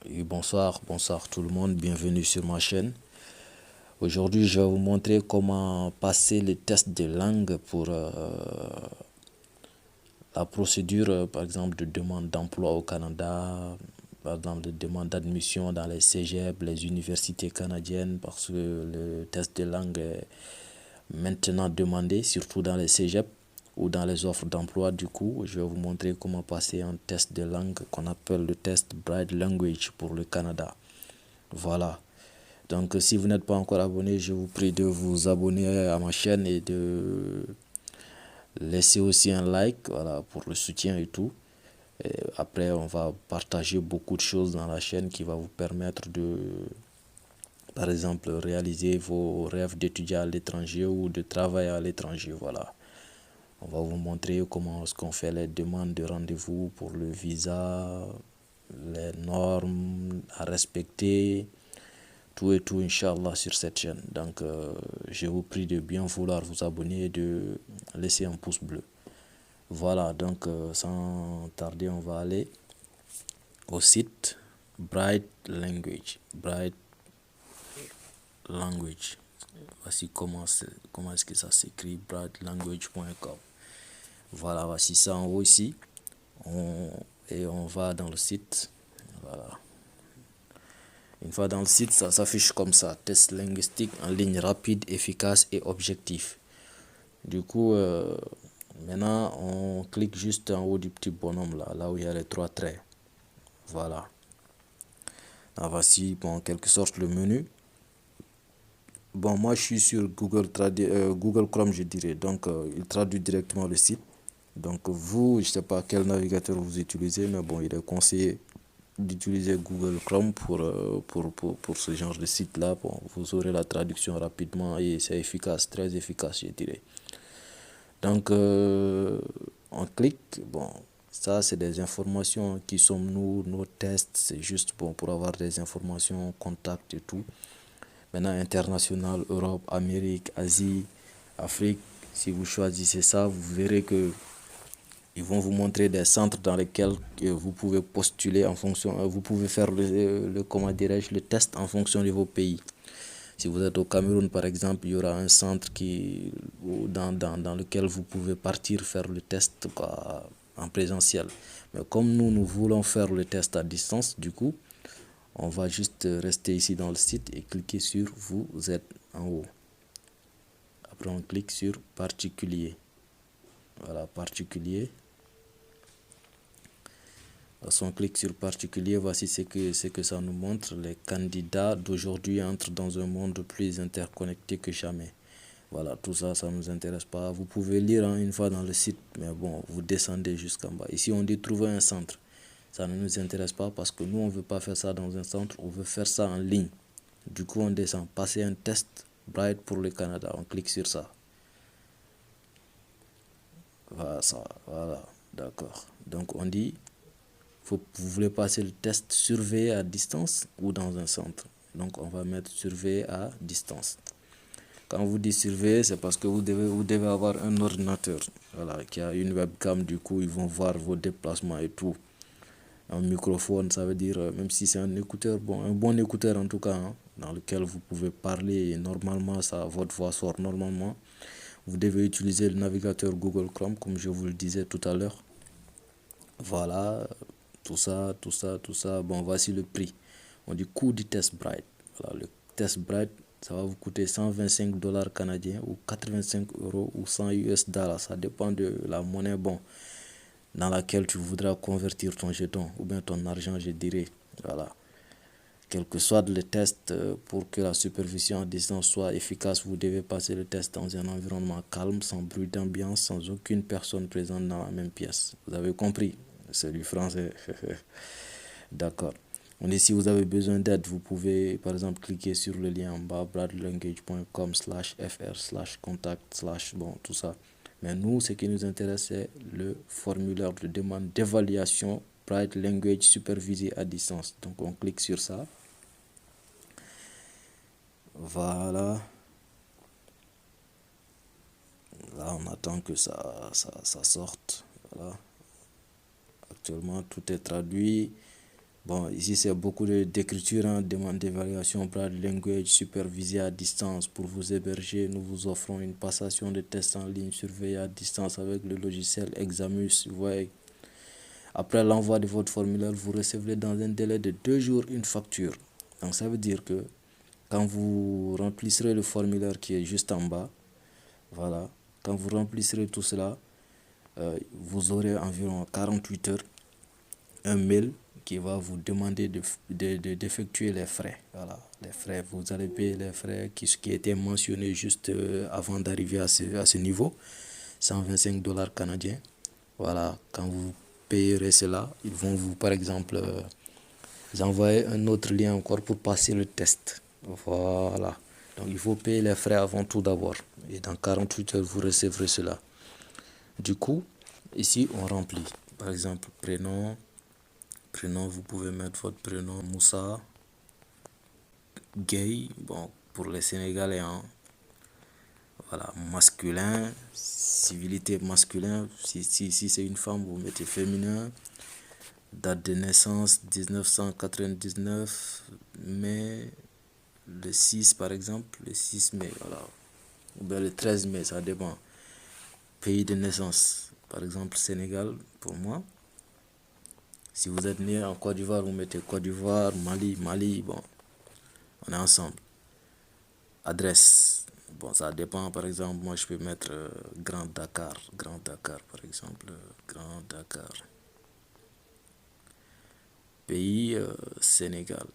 Et bonsoir tout le monde, bienvenue sur ma chaîne. Aujourd'hui, je vais vous montrer comment passer les tests de langue pour la procédure, par exemple, de demande d'emploi au Canada, par exemple, de demande d'admission dans les cégep, les universités canadiennes, parce que le test de langue est maintenant demandé, surtout dans les cégep ou dans les offres d'emploi. Du coup, je vais vous montrer comment passer un test de langue qu'on appelle le test Bright Language pour le Canada. Voilà. Donc, si vous n'êtes pas encore abonné, je vous prie de vous abonner à ma chaîne et de laisser aussi un like, voilà, pour le soutien et tout. Et après, on va partager beaucoup de choses dans la chaîne qui va vous permettre de, par exemple, réaliser vos rêves d'étudier à l'étranger ou de travailler à l'étranger. Voilà. On va vous montrer comment est-ce qu'on fait les demandes de rendez-vous pour le visa, les normes à respecter, tout et tout, Inch'Allah, sur cette chaîne. Donc, je vous prie de bien vouloir vous abonner et de laisser un pouce bleu. Voilà, donc, sans tarder, on va aller au site Bright Language. Bright Language. Voici comment est-ce que ça s'écrit, brightlanguage.com. Voilà, voici ça en haut ici. Et on va dans le site. Voilà. Une fois dans le site, ça s'affiche comme ça. Test linguistique en ligne rapide, efficace et objectif. Du coup, maintenant, on clique juste en haut du petit bonhomme là où il y a les trois traits. Voilà. Là, voici, bon, en quelque sorte, le menu. Bon, moi, je suis sur Google Chrome, je dirais. Donc, il traduit directement le site. Donc, vous, je ne sais pas quel navigateur vous utilisez, mais bon, il est conseillé d'utiliser Google Chrome pour ce genre de site-là. Bon, vous aurez la traduction rapidement et c'est efficace, très efficace, je dirais. Donc, on clique. Bon, ça, c'est des informations qui sont nos tests. C'est juste bon pour avoir des informations, contacts et tout. Maintenant, international, Europe, Amérique, Asie, Afrique. Si vous choisissez ça, vous verrez que ils vont vous montrer des centres dans lesquels vous pouvez postuler en fonction, vous pouvez faire comment dirais-je, le test en fonction de vos pays. Si vous êtes au Cameroun, par exemple, il y aura un centre dans lequel vous pouvez partir faire le test quoi, en présentiel. Mais comme nous voulons faire le test à distance, du coup, on va juste rester ici dans le site et cliquer sur Vous êtes en haut. Après, on clique sur Particulier. Voilà, Particulier. Si on clique sur particulier, voici ce que ça nous montre. Les candidats d'aujourd'hui entrent dans un monde plus interconnecté que jamais. Voilà, tout ça, ça ne nous intéresse pas. Vous pouvez lire une fois dans le site, mais bon, vous descendez jusqu'en bas. Ici, on dit trouver un centre. Ça ne nous intéresse pas parce que nous, on ne veut pas faire ça dans un centre, on veut faire ça en ligne. Du coup, on descend, passer un test Bright pour le Canada. On clique sur ça. Voilà, ça, voilà, d'accord. Donc, on dit vous voulez passer le test surveillé à distance ou dans un centre. Donc, on va mettre surveillé à distance. Quand vous dites surveiller, c'est parce que vous devez avoir un ordinateur, voilà, qui a une webcam. Du coup, ils vont voir vos déplacements et tout. Un microphone, ça veut dire, même si c'est un écouteur, bon, un bon écouteur en tout cas, hein, dans lequel vous pouvez parler et normalement, votre voix sort normalement. Vous devez utiliser le navigateur Google Chrome, comme je vous le disais tout à l'heure. Voilà, tout ça. Bon, voici le prix. On dit coût du test Bright. Voilà, le test Bright, ça va vous coûter 125 dollars canadiens ou 85 euros ou 100 US dollars. Ça dépend de la monnaie, bon, dans laquelle tu voudras convertir ton jeton ou bien ton argent, je dirais. Voilà. Quel que soit le test, pour que la supervision à distance soit efficace, vous devez passer le test dans un environnement calme, sans bruit d'ambiance, sans aucune personne présente dans la même pièce. Vous avez compris? C'est du français. D'accord. On dit si vous avez besoin d'aide, vous pouvez par exemple cliquer sur le lien en bas, bradlanguage.com/fr/contact/ bon, tout ça. Mais nous, ce qui nous intéresse, c'est le formulaire de demande d'évaluation Bright Language supervisé à distance. Donc, on clique sur ça. Voilà. Là, on attend que ça sorte. Voilà. Actuellement, tout est traduit. Bon, ici c'est beaucoup d'écriture, hein, demande d'évaluation, Brad Language, supervisée à distance. Pour vous héberger, nous vous offrons une passation de tests en ligne surveillée à distance avec le logiciel Examus. Vous voyez. Après l'envoi de votre formulaire, vous recevrez dans un délai de 2 jours une facture. Donc ça veut dire que quand vous remplissez le formulaire qui est juste en bas, voilà, quand vous remplissez tout cela, vous aurez environ 48 heures un mail qui va vous demander d'effectuer les frais. Voilà, les frais, vous allez payer les frais qui étaient mentionnés juste avant d'arriver à ce niveau, 125 dollars canadiens. Voilà, quand vous payerez cela, ils vont vous, par exemple, vous envoyer un autre lien encore pour passer le test. Voilà, donc il faut payer les frais avant tout d'abord. Et dans 48 heures, vous recevrez cela. Du coup, ici, on remplit. Par exemple, prénom, vous pouvez mettre votre prénom Moussa, gay, bon, pour les Sénégalais, hein. Voilà, masculin, civilité masculin, si c'est une femme, vous mettez féminin, date de naissance 1999, mai, le 6 par exemple, le 6 mai, voilà, ou bien le 13 mai, ça dépend. Pays de naissance, par exemple Sénégal, pour moi. Si vous êtes né en Côte d'Ivoire, vous mettez Côte d'Ivoire, Mali, bon, on est ensemble. Adresse, bon, ça dépend, par exemple, moi je peux mettre Grand Dakar, par exemple, Grand Dakar. Pays, Sénégal.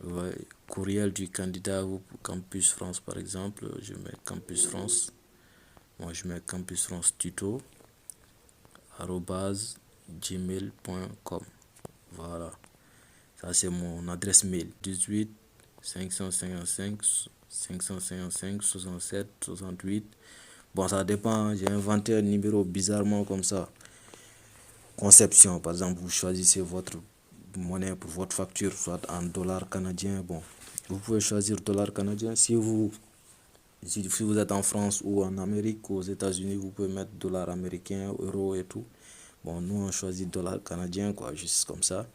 Ouais. Courriel du candidat ou Campus France, par exemple, je mets Campus France. Moi je mets Campus France tuto, @gmail.com. Voilà, ça c'est mon adresse mail. 18 555 67 68. Bon, ça dépend, j'ai inventé un numéro bizarrement comme ça. Conception, par exemple, vous choisissez votre monnaie pour votre facture, soit en dollars canadiens. Bon, vous pouvez choisir dollars canadiens. Si vous êtes en France ou en Amérique ou aux États-Unis, vous pouvez mettre dollars américains, euros et tout. Bon, nous on choisit dollars canadiens, quoi, juste comme ça.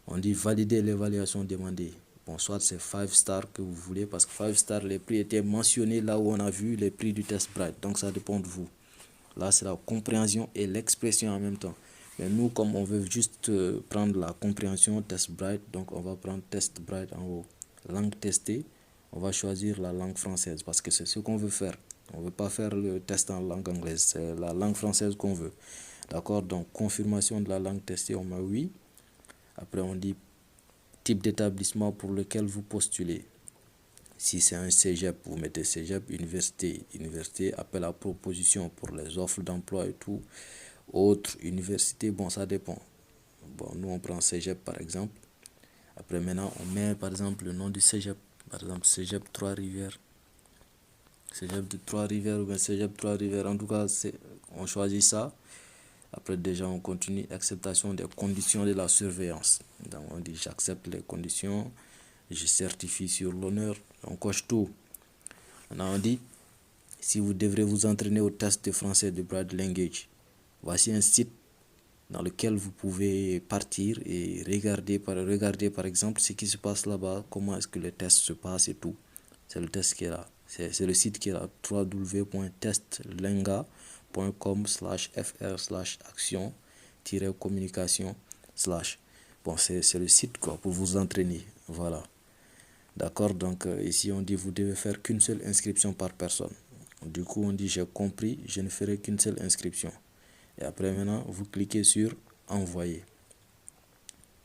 On dit valider l'évaluation demandée. Bon, soit c'est 5 stars que vous voulez, parce que 5 stars, les prix étaient mentionnés là où on a vu les prix du test Bright. Donc ça dépend de vous. Là, c'est la compréhension et l'expression en même temps. Mais nous, comme on veut juste prendre la compréhension test Bright, donc on va prendre test Bright en haut. Langue testée, on va choisir la langue française parce que c'est ce qu'on veut faire. On ne veut pas faire le test en langue anglaise, c'est la langue française qu'on veut. D'accord, donc confirmation de la langue testée, on met oui. Après, on dit type d'établissement pour lequel vous postulez. Si c'est un cégep, vous mettez cégep, université, appel à proposition pour les offres d'emploi et tout. Autre université, bon, ça dépend. Bon, nous, on prend cégep par exemple. Après, maintenant, on met par exemple le nom du cégep. Par exemple, cégep Trois-Rivières. Cégep de Trois-Rivières ou bien cégep Trois-Rivières. En tout cas, on choisit ça. Après, déjà, on continue acceptation des conditions de la surveillance. Donc, on dit j'accepte les conditions, je certifie sur l'honneur, on coche tout. Maintenant, on dit si vous devrez vous entraîner au test de français de Brad Language, voici un site dans lequel vous pouvez partir et regarder par exemple ce qui se passe là-bas, comment est-ce que le test se passe et tout. C'est le test qui est là. C'est le site qui est là, www.testlenga.com/fr/action-communication/. Bon, c'est le site quoi, pour vous entraîner. Voilà. D'accord, donc ici on dit vous devez faire qu'une seule inscription par personne. Du coup, on dit j'ai compris, je ne ferai qu'une seule inscription. Et après maintenant, vous cliquez sur envoyer.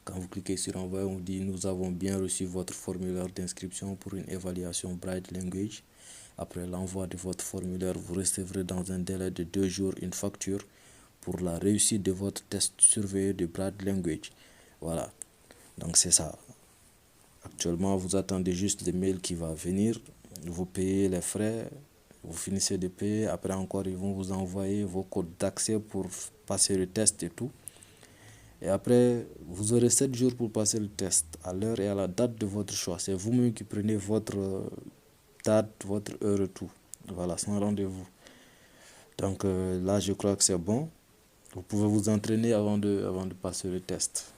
Quand vous cliquez sur envoyer, on dit nous avons bien reçu votre formulaire d'inscription pour une évaluation Bright Language. Après l'envoi de votre formulaire, vous recevrez dans un délai de 2 jours une facture pour la réussite de votre test surveillé de Bright Language. Voilà, donc c'est ça. Actuellement, vous attendez juste le mail qui va venir. Vous payez les frais, vous finissez de payer. Après encore, ils vont vous envoyer vos codes d'accès pour passer le test et tout. Et après, vous aurez 7 jours pour passer le test à l'heure et à la date de votre choix. C'est vous-même qui prenez votre date, votre heure et tout. Voilà, sans rendez-vous. Donc là, je crois que c'est bon. Vous pouvez vous entraîner avant de passer le test.